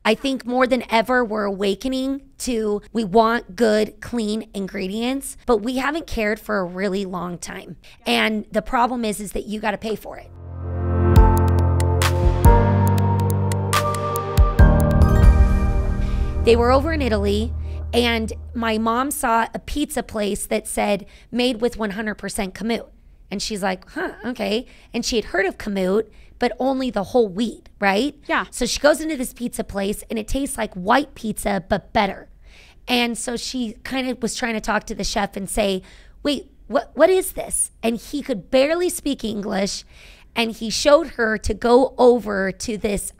I think more than ever, we're awakening to we want good, clean ingredients, but we haven't cared for a really long time. And the problem is that you got to pay for it. They were over in Italy, and my mom saw a pizza place that said made with 100% Kamut. And she's like, huh, okay. And she had heard of Kamut, but only the whole wheat, right? Yeah. So she goes into this pizza place, and it tastes like white pizza, but better. And so she kind of was trying to talk to the chef and say, wait, what is this? And he could barely speak English. And he showed her to go over to this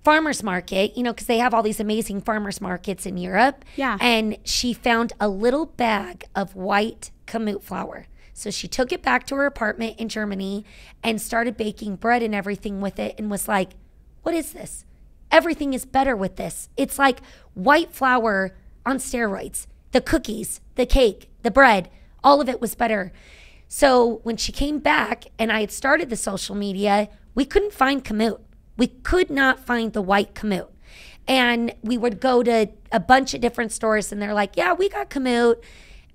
farmer's market, you know, because they have all these amazing farmer's markets in Europe. Yeah. And she found a little bag of white Kamut flour. So she took it back to her apartment in Germany and started baking bread and everything with it and was like, what is this? Everything is better with this. It's like white flour on steroids. The cookies, the cake, the bread, all of it was better. So when she came back and I had started the social media, we couldn't find Kamut. We could not find the white Kamut. And we would go to a bunch of different stores and they're like, yeah, we got Kamut.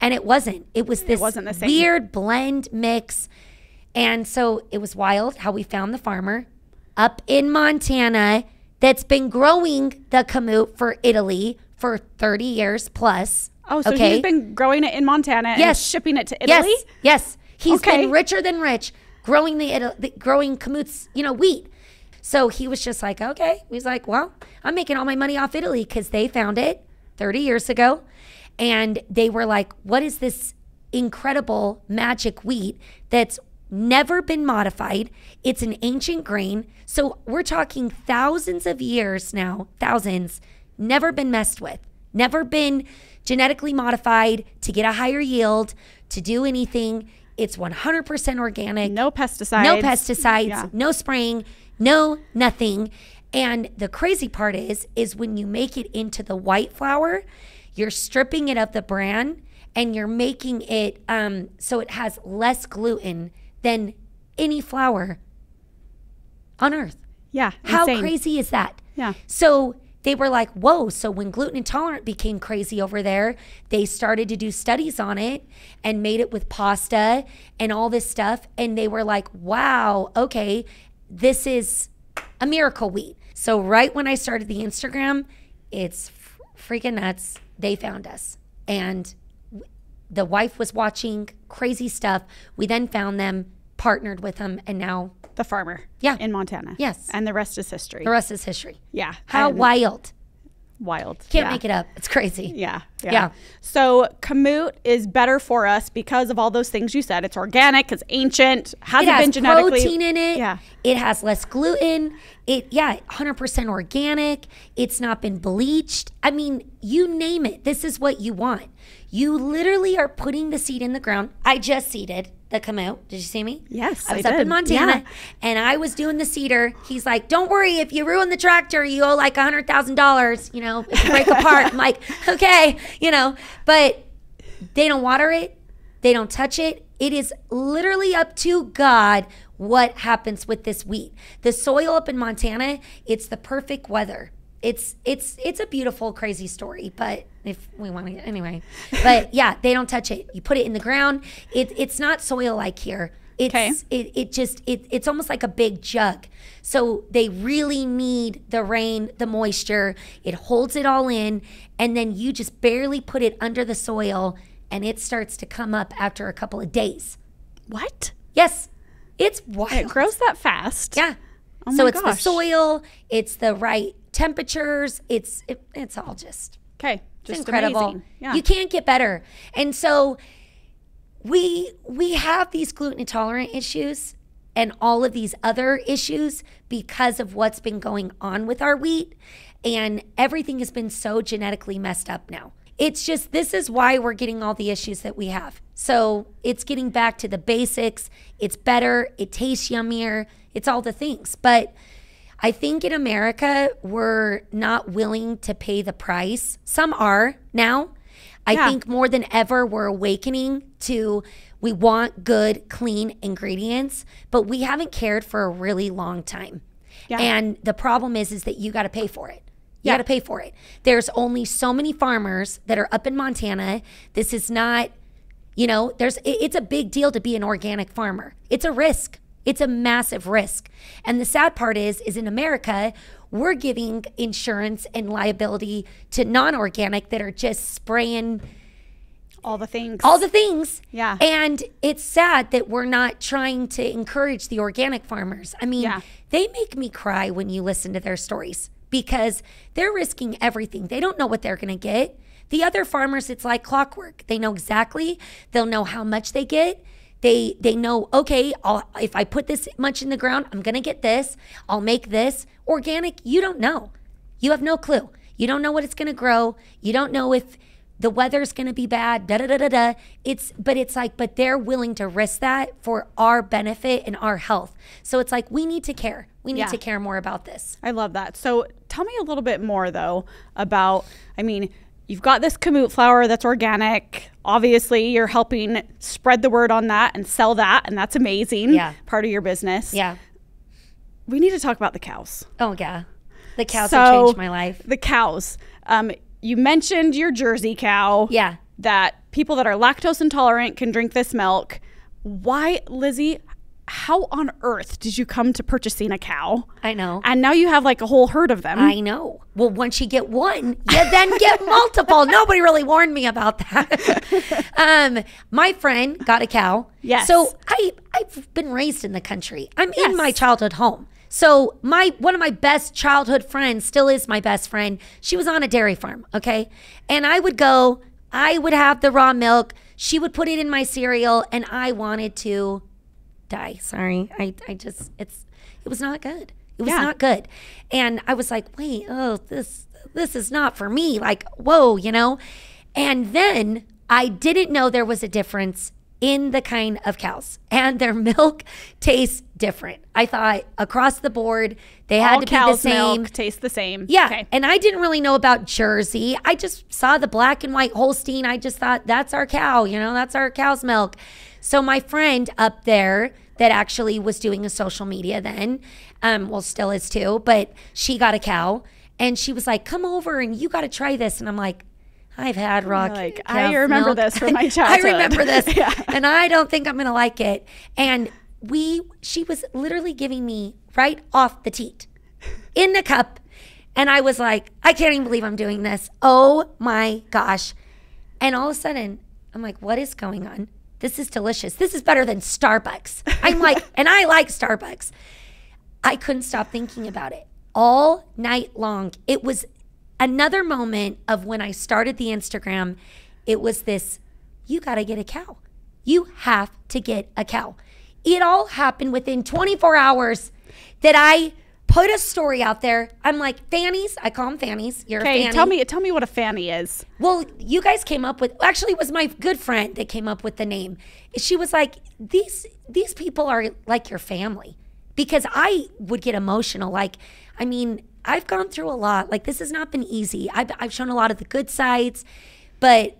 And it wasn't. It was this weird blend mix. And so it was wild how we found the farmer up in Montana that's been growing the Kamut for Italy for 30 years plus. Oh, so he's been growing it in Montana and shipping it to Italy? Yes. He's been richer than rich growing growing Kamut's, wheat. So he was just like, okay. He's like, well, I'm making all my money off Italy because they found it 30 years ago. And they were like, what is this incredible magic wheat that's never been modified? It's an ancient grain. So we're talking thousands of years now, thousands, never been messed with, never been genetically modified to get a higher yield, to do anything. It's 100% organic. No pesticides. Yeah. No spraying, no nothing. And the crazy part is when you make it into the white flour, you're stripping it of the bran and you're making it so it has less gluten than any flour on earth. Yeah. How insane. crazy is that? Yeah. So they were like, whoa. So when gluten intolerant became crazy over there, they started to do studies on it and made it with pasta and all this stuff. And they were like, wow, okay, this is a miracle wheat. So right when I started the Instagram, it's freaking nuts. They found us. And the wife was watching crazy stuff. We then found them, partnered with them, and now the farmer in Montana. Yes. And the rest is history. The rest is history. Yeah. How wild. Wild. Can't make it up. It's crazy. Yeah. So Kamut is better for us because of all those things you said. It's organic, it's ancient, hasn't been genetically. It has protein in it. Yeah. It has less gluten. 100% organic. It's not been bleached. I mean, you name it. This is what you want. You literally are putting the seed in the ground. I just seeded the Kamut. Did you see me? Yes, I was up in Montana and I was doing the cedar. He's like, don't worry, if you ruin the tractor, you owe like $100,000, if you break apart. I'm like, okay, but they don't water it. They don't touch it. It is literally up to God what happens with this wheat. The soil up in Montana, it's the perfect weather. It's a beautiful, crazy story, but if we want to, anyway. But yeah, they don't touch it. You put it in the ground. It's not soil like here. It's almost like a big jug. So they really need the rain, the moisture. It holds it all in, and then you just barely put it under the soil, and it starts to come up after a couple of days. What? Yes, it's wild. It grows that fast? Yeah. Oh so my it's gosh. the soil. It's the right temperatures. It's all just incredible. Amazing. Yeah. You can't get better. And so we have these gluten intolerant issues and all of these other issues because of what's been going on with our wheat, and everything has been so genetically messed up now. It's just, this is why we're getting all the issues that we have. So it's getting back to the basics. It's better. It tastes yummier. It's all the things. But I think in America, we're not willing to pay the price. Some are now. I think more than ever, we're awakening to we want good, clean ingredients, but we haven't cared for a really long time. Yeah. And the problem is that you got to pay for it. You Yeah. got to pay for it. There's only so many farmers that are up in Montana. This is not, it's a big deal to be an organic farmer. It's a risk. It's a massive risk. And the sad part is in America, we're giving insurance and liability to non-organic that are just spraying all the things. Yeah. And it's sad that we're not trying to encourage the organic farmers. I mean, they make me cry when you listen to their stories because they're risking everything. They don't know what they're going to get. The other farmers, it's like clockwork. They know exactly. They'll know how much they get. They know, okay, if I put this much in the ground, I'm going to get this. I'll make this. Organic, you don't know. You have no clue. You don't know what it's going to grow. You don't know if the weather's going to be bad, da-da-da-da-da. But they're willing to risk that for our benefit and our health. So it's like, we need to care. We need to care more about this. I love that. So tell me a little bit more, though, about, you've got this Kamut flour that's organic. Obviously, you're helping spread the word on that and sell that, and that's amazing. Yeah. Part of your business. Yeah. We need to talk about the cows. Oh, yeah. The cows have changed my life. The cows. You mentioned your Jersey cow. Yeah. That people that are lactose intolerant can drink this milk. Why, Lizzie, how on earth did you come to purchasing a cow? I know. And now you have like a whole herd of them. I know. Well, once you get one, you then get multiple. Nobody really warned me about that. My friend got a cow. Yes. So I've been raised in the country. I'm in my childhood home. So one of my best childhood friends still is my best friend. She was on a dairy farm, okay? And I would have the raw milk. She would put it in my cereal, and I wanted to die. Sorry. It was not good. It was not good. And I was like, wait, this is not for me. Like, whoa, And then I didn't know there was a difference in the kind of cows, and their milk tastes different. I thought across the board they had to be the same. Milk tastes the same. Yeah, okay. And I didn't really know about Jersey. I just saw the black and white Holstein. I just thought that's our cow. That's our cow's milk. So my friend up there that actually was doing a social media then, still is too, but she got a cow, and she was like, "Come over and you got to try this." And I'm like, I've had raw I remember this from my childhood. I remember this, and I don't think I'm going to like it. And she was literally giving me right off the teat in the cup. And I was like, I can't even believe I'm doing this. Oh my gosh. And all of a sudden, I'm like, what is going on? This is delicious. This is better than Starbucks. I'm like, and I like Starbucks. I couldn't stop thinking about it all night long. It was another moment of when I started the Instagram. It was this, you got to get a cow. You have to get a cow. It all happened within 24 hours that I put a story out there. I'm like, fannies. I call them fannies. You're a fanny. Tell me what a fanny is. Well, you guys came up with, actually it was my good friend that came up with the name. She was like, these people are like your family. Because I would get emotional. I've gone through a lot. Like, this has not been easy. I've shown a lot of the good sides, but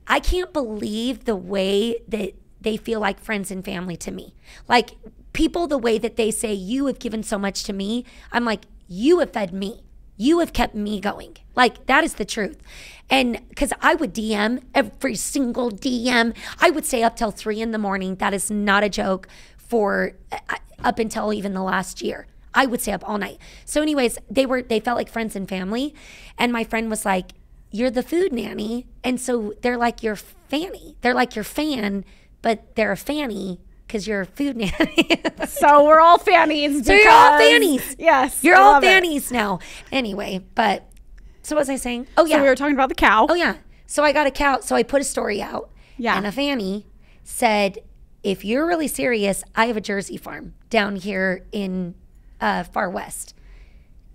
I can't believe the way that they feel like friends and family to me. Like, people, the way that they say, you have given so much to me. I'm like, you have fed me. You have kept me going. Like, that is the truth. And because I would DM every single DM. I would stay up till 3 a.m. That is not a joke for up until even the last year. I would stay up all night. So anyways, they felt like friends and family. And my friend was like, you're the food nanny. And so they're like your fanny. They're like your fan, but they're a fanny because you're a food nanny. So we're all fannies. So you're all fannies. Yes. You're all fannies now. Anyway, so what was I saying? Oh, yeah. So we were talking about the cow. Oh, yeah. So I got a cow. So I put a story out. Yeah. And a fanny said, if you're really serious, I have a Jersey farm down here in far west.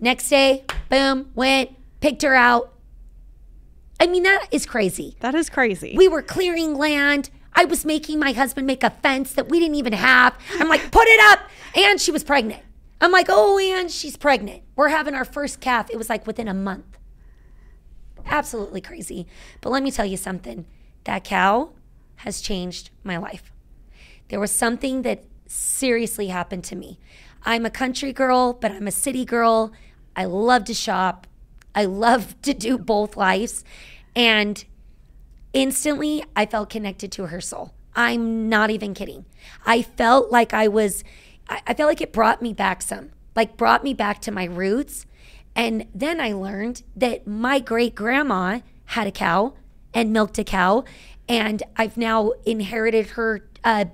Next day, boom, went, picked her out. That is crazy. That is crazy. We were clearing land. I was making my husband make a fence that we didn't even have. I'm like, put it up. And she was pregnant. I'm like, oh, and she's pregnant. We're having our first calf. It was like within a month. Absolutely crazy. But let me tell you something. That cow has changed my life. There was something that seriously happened to me. I'm a country girl, but I'm a city girl. I love to shop. I love to do both lives. And instantly, I felt connected to her soul. I'm not even kidding. I felt like I felt like it brought me back brought me back to my roots. And then I learned that my great grandma had a cow and milked a cow. And I've now inherited her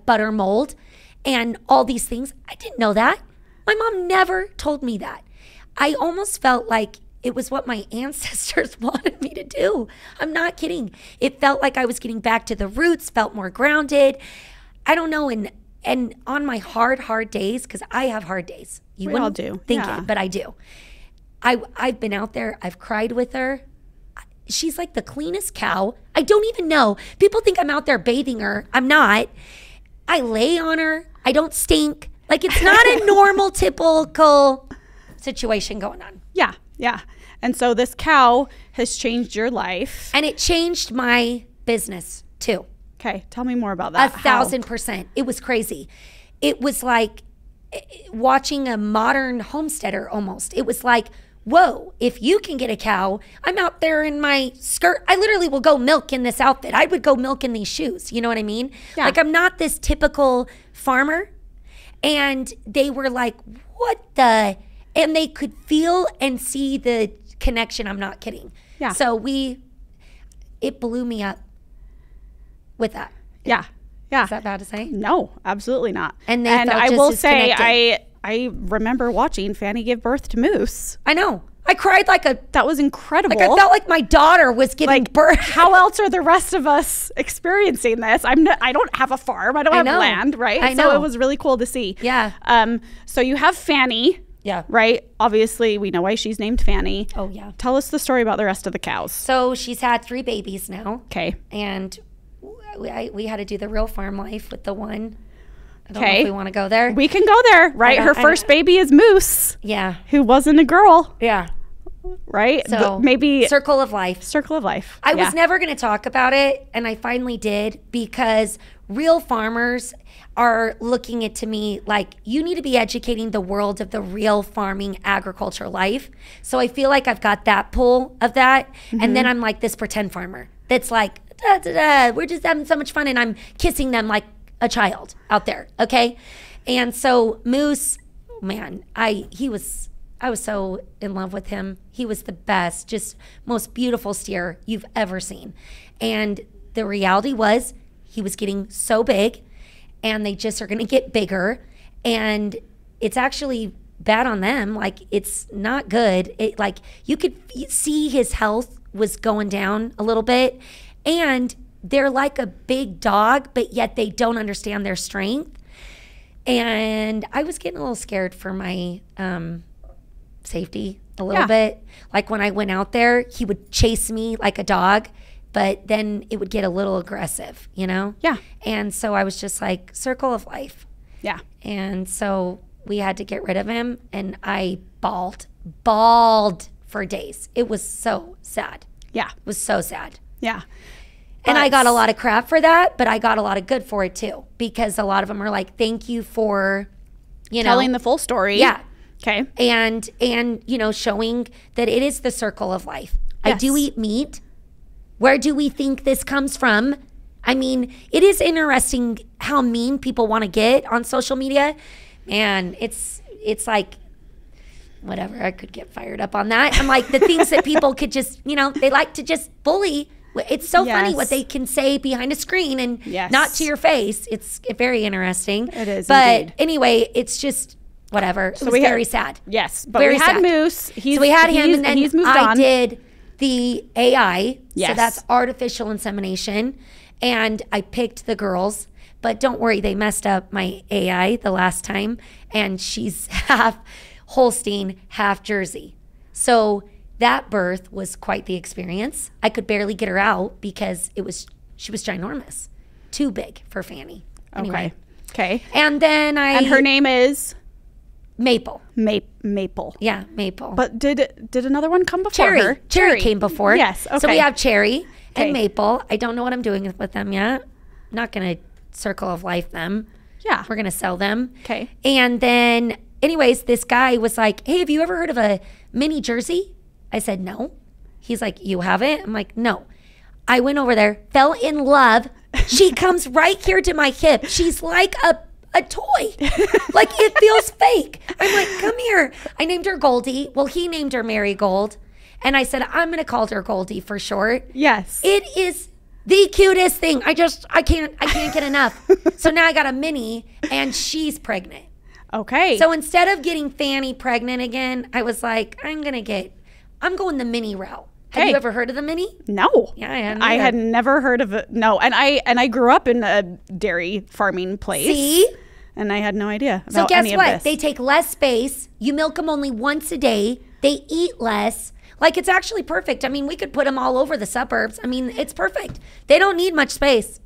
butter mold and all these things. I didn't know that. My mom never told me that. I almost felt like it was what my ancestors wanted me to do. I'm not kidding. It felt like I was getting back to the roots, felt more grounded. I don't know. And on my hard days, because I have hard days. You We all wouldn't do. think Yeah. it, but I do. I've been out there. I've cried with her. She's like the cleanest cow. I don't even know. People think I'm out there bathing her. I'm not. I lay on her. I don't stink. Like, it's not a normal, typical situation going on. Yeah. Yeah. And so this cow has changed your life. And it changed my business too. Okay. Tell me more about that. 1,000%. It was crazy. It was like watching a modern homesteader almost. It was like, whoa, if you can get a cow, I'm out there in my skirt. I literally will go milk in this outfit. I would go milk in these shoes. You know what I mean? Yeah. Like, I'm not this typical farmer. And they were like, what the? And they could feel and see the connection. I'm not kidding. Yeah. So it blew me up with that. Yeah. Yeah. Is that bad to say? No, absolutely not. And they felt I just will as say, connected. I remember watching Fanny give birth to Moose. I know. I cried like That was incredible. I felt like my daughter was giving birth. How else are the rest of us experiencing this? I don't have a farm. I don't have land, right? I know. So it was really cool to see. Yeah. So you have Fanny. Yeah. Right? Obviously, we know why she's named Fanny. Oh, yeah. Tell us the story about the rest of the cows. So she's had 3 babies now. Okay. And we had to do the real farm life with the one. I don't know Okay. if we want to go there. We can go there, right? Her first baby is Moose, Yeah. who wasn't a girl, Yeah. right? So Maybe circle of life. circle of life. I Yeah. was never going to talk about it, and I finally did, because real farmers are looking at to me like, you need to be educating the world of the real farming agriculture life. So I feel like I've got that pull of that. And then I'm like this pretend farmer that's like, da, da, da, we're just having so much fun, and I'm kissing them like a child out there. Okay. And so Moose, man, I was so in love with him. He was the best, just most beautiful steer you've ever seen. And the reality was, he was getting so big, and they just are going to get bigger. And it's actually bad on them. Like, it's not good. It, like, you could see his health was going down a little bit. And they're like a big dog, but yet they don't understand their strength. And I was getting a little scared for my safety a little bit. Like, when I went out there, he would chase me like a dog, but then it would get a little aggressive, you know? Yeah. And so I was just like, circle of life. Yeah. And so we had to get rid of him, and I bawled for days. It was so sad. Yeah. It was so sad. Yeah. And I got a lot of crap for that, but I got a lot of good for it too, because a lot of them are like, thank you for, Telling the full story. Yeah. Okay. And showing that it is the circle of life. I Yes. do eat meat. Where do we think this comes from? I mean, it is interesting how mean people want to get on social media. Man, it's like, whatever, I could get fired up on that. I'm like, the things that people could just, they like to just bully. It's so funny Yes. what they can say behind a screen and Yes. not to your face. It's very interesting. It is, But indeed. anyway, it's just whatever. It was we had- very sad. Yes. But Very we had sad. Moose. So we had him, and then he's moved I on. did the AI. So Yes. that's artificial insemination. And I picked the girls. But don't worry, they messed up my AI the last time. And she's half Holstein, half Jersey. So that birth was quite the experience. I could barely get her out because she was ginormous. Too big for Fanny. Anyway. Okay. And then And her name is Maple. Maple. Yeah, Maple. But did another one come before Cherry. her? Cherry came before. Yes. Okay. So we have Cherry Okay. and Maple. I don't know what I'm doing with them yet. I'm not going to circle of life them. Yeah. We're going to sell them. Okay. And then anyways, this guy was like, hey, have you ever heard of a mini Jersey? I said, no. He's like, you haven't? I'm like, no. I went over there, fell in love. She comes right here to my hip. She's like a toy. Like, it feels fake. I'm like, come here. I named her Goldie. Well, he named her Marigold. And I said, I'm going to call her Goldie for short. Yes. It is the cutest thing. I can't get enough. So now I got a mini and she's pregnant. Okay. So instead of getting Fanny pregnant again, I was like, I'm going the mini route. Have you ever heard of the mini? No. Yeah, I hadn't I either. had never heard of it. No. And I grew up in a dairy farming place. See? And I had no idea about So guess any what? of this. They take less space. You milk them only once a day. They eat less. Like, it's actually perfect. I mean, we could put them all over the suburbs. I mean, it's perfect. They don't need much space.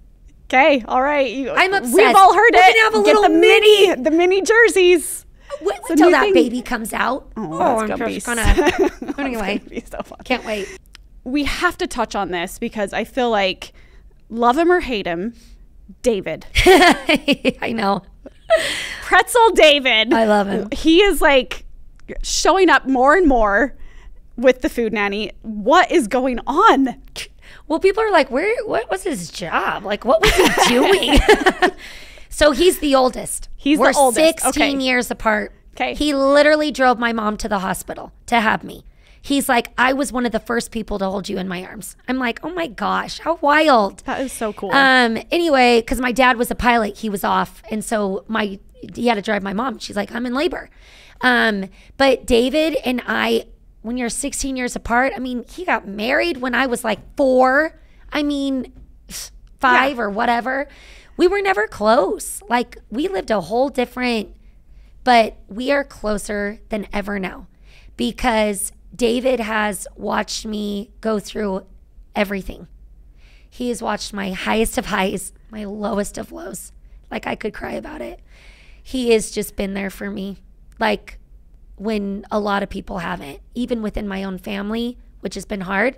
Okay. All right. I'm obsessed. We've all heard We're it. gonna have a Get little the mini jerseys. Wait It's a until new that thing. baby comes out. That's I'm gonna be just gonna. Anyway, be so fun. can't wait. We have to touch on this because I feel like, love him or hate him, David. I know. Pretzel David. I love him. He is like showing up more and more with the food nanny. What is going on? Well, people are like, what was his job? Like, what was he doing? So he's the oldest. We're the oldest. 16 Okay. years apart. Okay. He literally drove my mom to the hospital to have me. He's like, I was one of the first people to hold you in my arms. I'm like, oh my gosh, how wild. That is so cool. Anyway, because my dad was a pilot, he was off. And so he had to drive my mom. She's like, I'm in labor. But David and I, when you're 16 years apart, I mean, he got married when I was like 4. I mean, 5 or whatever. We were never close. Like, we lived a whole different, but we are closer than ever now because David has watched me go through everything. He has watched my highest of highs, my lowest of lows. Like, I could cry about it. He has just been there for me, like when a lot of people haven't, even within my own family, which has been hard.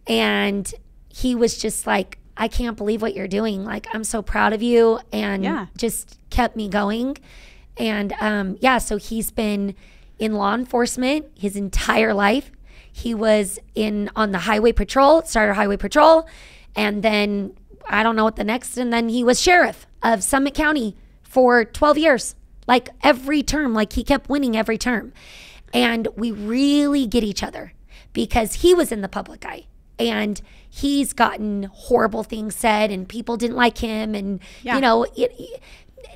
And he was just like, I can't believe what you're doing. Like, I'm so proud of you, and just kept me going. And so he's been in law enforcement his entire life. He was on the highway patrol, started highway patrol, and then I don't know what the next, and then he was sheriff of Summit County for 12 years, like every term, like he kept winning every term. And we really get each other because he was in the public eye and he's gotten horrible things said and people didn't like him. And, you know,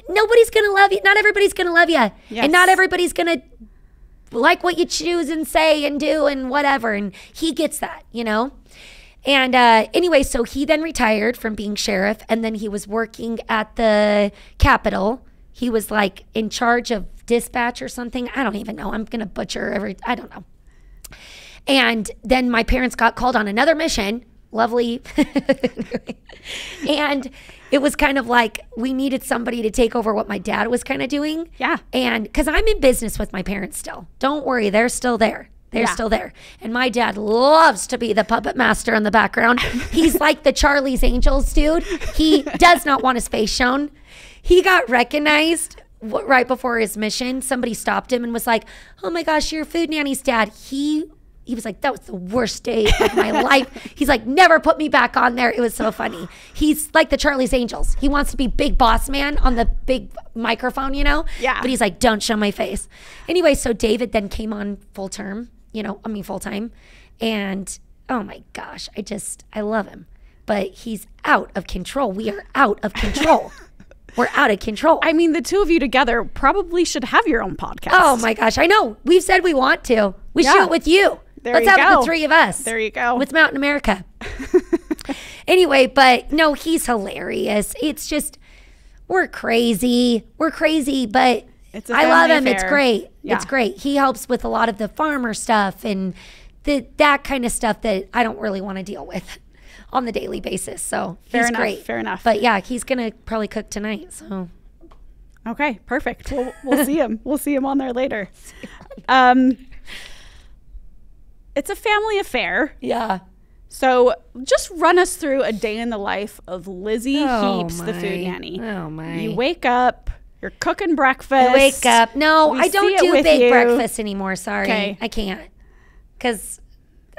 nobody's going to love you. Not everybody's going to love you. Yes. And not everybody's going to like what you choose and say and do and whatever. And he gets that, you know. And anyway, so he then retired from being sheriff, and then he was working at the Capitol. He was like in charge of dispatch or something. I don't even know. I'm going to butcher I don't know. And then my parents got called on another mission. Lovely. And it was kind of like we needed somebody to take over what my dad was kind of doing. Yeah. And because I'm in business with my parents still. Don't worry. They're still there. They're still there. And my dad loves to be the puppet master in the background. He's like the Charlie's Angels dude. He does not want his face shown. He got recognized right before his mission. Somebody stopped him and was like, oh my gosh, you're Food Nanny's dad. He was like, that was the worst day of my life. He's like, never put me back on there. It was so funny. He's like the Charlie's Angels. He wants to be big boss man on the big microphone, you know? Yeah. But he's like, don't show my face. Anyway, so David then came on full time. And oh my gosh, I love him. But he's out of control. We are out of control. We're out of control. I mean, the two of you together probably should have your own podcast. Oh my gosh, I know. We've said we want to. We should do it with you. Let's have it, the three of us. There you go. With Mountain America. Anyway, but no, he's hilarious. It's just, we're crazy, but I love him. It's great. Yeah. It's great. He helps with a lot of the farmer stuff and that kind of stuff that I don't really want to deal with on the daily basis. So he's great. Fair enough. But yeah, he's going to probably cook tonight. So. Okay, perfect. We'll see him. We'll see him on there later. It's a family affair. Yeah. So just run us through a day in the life of Lizzie Heaps, the food nanny. Oh my. You wake up, You're cooking breakfast. I wake up. No, We I don't see it do with bake you. breakfast anymore. Sorry. Okay. I can't. Because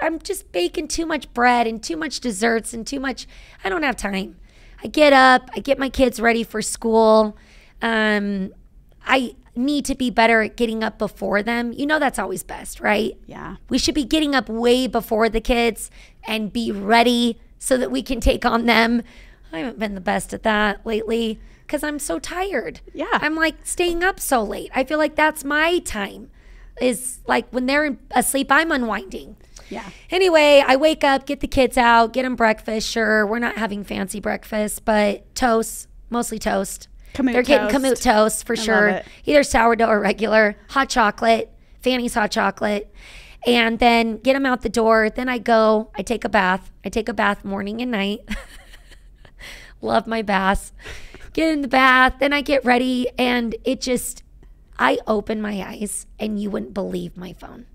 I'm just baking too much bread and too much desserts and too much. I don't have time. I get up. I get my kids ready for school. I need to be better at getting up before them. You know that's always best, right? Yeah. We should be getting up way before the kids and be ready so that we can take on them. I haven't been the best at that lately because I'm so tired. Yeah. I'm like staying up so late. I feel like that's my time, is like when they're asleep, I'm unwinding. Yeah. Anyway, I wake up, get the kids out, get them breakfast. Sure, we're not having fancy breakfast, but toast, mostly toast. Kamut They're getting toast. Kamut toast for love sure. it. Either sourdough or regular. Hot chocolate, Fanny's hot chocolate. And then get them out the door. Then I go, I take a bath. I take a bath morning and night. Love my baths. Get in the bath. Then I get ready. And it just, I open my eyes and you wouldn't believe my phone.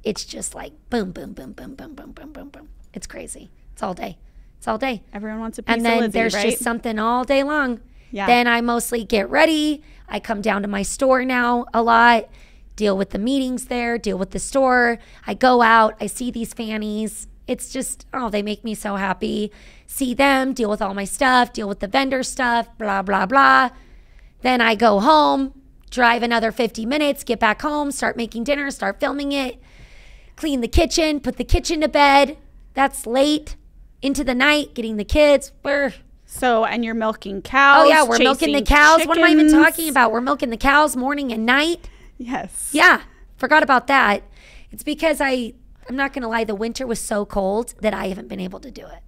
It's just like boom, boom, boom, boom, boom, boom, boom, boom, boom. It's crazy. It's all day. It's all day. Everyone wants a piece And of then Lizzie, there's right? just something all day long. Yeah. Then I mostly get ready. I come down to my store now a lot, deal with the meetings there, deal with the store. I go out. I see these Fannies. It's just, oh, they make me so happy. See them, deal with all my stuff, deal with the vendor stuff, blah, blah, blah. Then I go home, drive another 50 minutes, get back home, start making dinner, start filming it, clean the kitchen, put the kitchen to bed. That's late into the night, getting the kids. So, and you're milking cows. Oh, yeah, we're milking the cows. chickens. What am I even talking about? We're milking the cows morning and night. Yes. Yeah, forgot about that. It's because I'm not going to lie, the winter was so cold that I haven't been able to do it.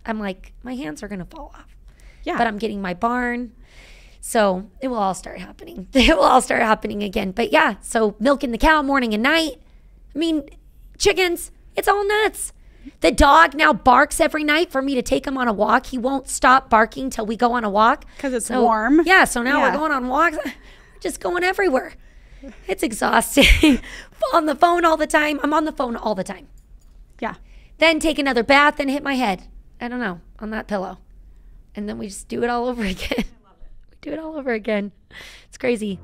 I'm like, my hands are going to fall off. Yeah. But I'm getting my barn. So it will all start happening. It will all start happening again. But yeah, so milking the cow morning and night. I mean, chickens, it's all nuts. The dog now barks every night for me to take him on a walk. He won't stop barking till we go on a walk. Because it's warm. Yeah, so now Yeah. we're going on walks. We're just going everywhere. It's exhausting. On the phone all the time. I'm on the phone all the time. Yeah. Then take another bath and hit my head. I don't know, on that pillow. And then we just do it all over again. We do it all over again. It's crazy.